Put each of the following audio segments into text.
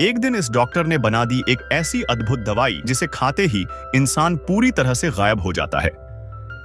एक दिन इस डॉक्टर ने बना दी एक ऐसी अद्भुत दवाई जिसे खाते ही इंसान पूरी तरह से गायब हो जाता है।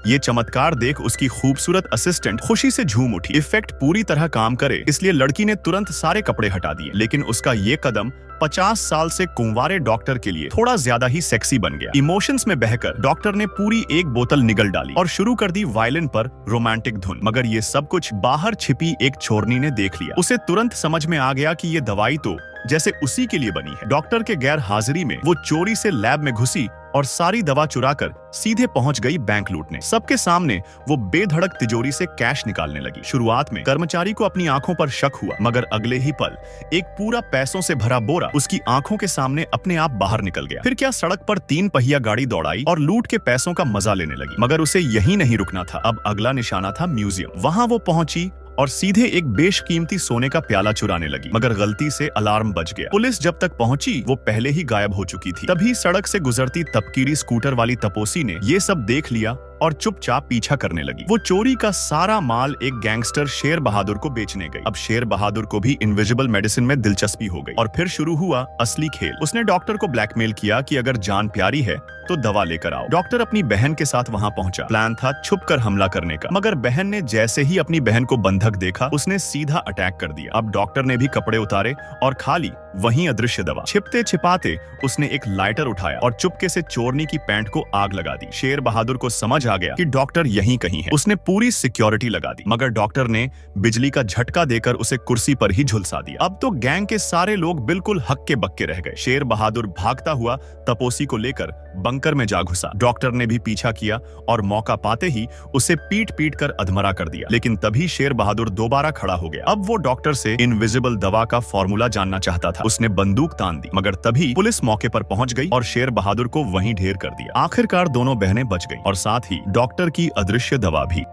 ये चमत्कार देख उसकी खूबसूरत असिस्टेंट खुशी से झूम उठी। इफेक्ट पूरी तरह काम करे इसलिए लड़की ने तुरंत सारे कपड़े हटा दिए, लेकिन उसका ये कदम 50 साल से कुंवारे डॉक्टर के लिए थोड़ा ज्यादा ही सेक्सी बन गया। इमोशंस में बहकर डॉक्टर ने पूरी एक बोतल निगल डाली और शुरू कर दी वायलिन पर रोमांटिक धुन। मगर ये सब कुछ बाहर छिपी एक चोरनी ने देख लिया। उसे तुरंत समझ में आ गया कि ये दवाई तो जैसे उसी के लिए बनी है। डॉक्टर के गैर हाजिरी में वो चोरी से लैब में घुसी और सारी दवा चुराकर सीधे पहुंच गई बैंक लूटने। सबके सामने वो बेधड़क तिजोरी से कैश निकालने लगी। शुरुआत में कर्मचारी को अपनी आंखों पर शक हुआ, मगर अगले ही पल एक पूरा पैसों से भरा बोरा उसकी आंखों के सामने अपने आप बाहर निकल गया। फिर क्या सड़क पर 3 पहिया गाड़ी दौड़ाई और लूट के पैसों का मजा लेने लगी। मगर उसे यही नहीं रुकना था। अब अगला निशाना था म्यूजियम। वहां वो पहुंची और सीधे एक बेशकीमती सोने का प्याला चुराने लगी, मगर गलती से अलार्म बज गया। पुलिस जब तक पहुंची वो पहले ही गायब हो चुकी थी। तभी सड़क से गुजरती तपकीरी स्कूटर वाली तपोसी ने ये सब देख लिया और चुपचाप पीछा करने लगी। वो चोरी का सारा माल एक गैंगस्टर शेर बहादुर को बेचने गई। अब शेर बहादुर को भी इनविजिबल मेडिसिन में दिलचस्पी हो गई और फिर शुरू हुआ असली खेल। उसने डॉक्टर को ब्लैकमेल किया कि अगर जान प्यारी है तो दवा लेकर आओ। डॉक्टर अपनी बहन के साथ वहां पहुंचा। प्लान था छुपकर हमला करने का, मगर बहन ने जैसे ही अपनी बहन को बंधक देखा उसने सीधा अटैक कर दिया। अब डॉक्टर ने भी कपड़े उतारे और खाली वहीं अदृश्य दवा। छिपते छिपाते उसने एक लाइटर उठाया और चुपके से चोरनी की पैंट को आग लगा दी। शेर बहादुर को समझ आ गया कि डॉक्टर यहीं कहीं है। उसने पूरी सिक्योरिटी लगा दी, मगर डॉक्टर ने बिजली का झटका देकर उसे कुर्सी पर ही झुलसा दिया। अब तो गैंग के सारे लोग बिल्कुल हक्के बक्के रह गए। शेर बहादुर भागता हुआ तपोसी को लेकर बंकर में जा घुसा। डॉक्टर ने भी पीछा किया और मौका पाते ही उसे पीट पीट कर अधमरा कर दिया। लेकिन तभी शेर बहादुर दोबारा खड़ा हो गया। अब वो डॉक्टर से इनविजिबल दवा का फॉर्मूला जानना चाहता था। उसने बंदूक तान दी, मगर तभी पुलिस मौके पर पहुंच गई और शेर बहादुर को वहीं ढेर कर दिया। आखिरकार दोनों बहनें बच गईं और साथ ही डॉक्टर की अदृश्य दवा भी।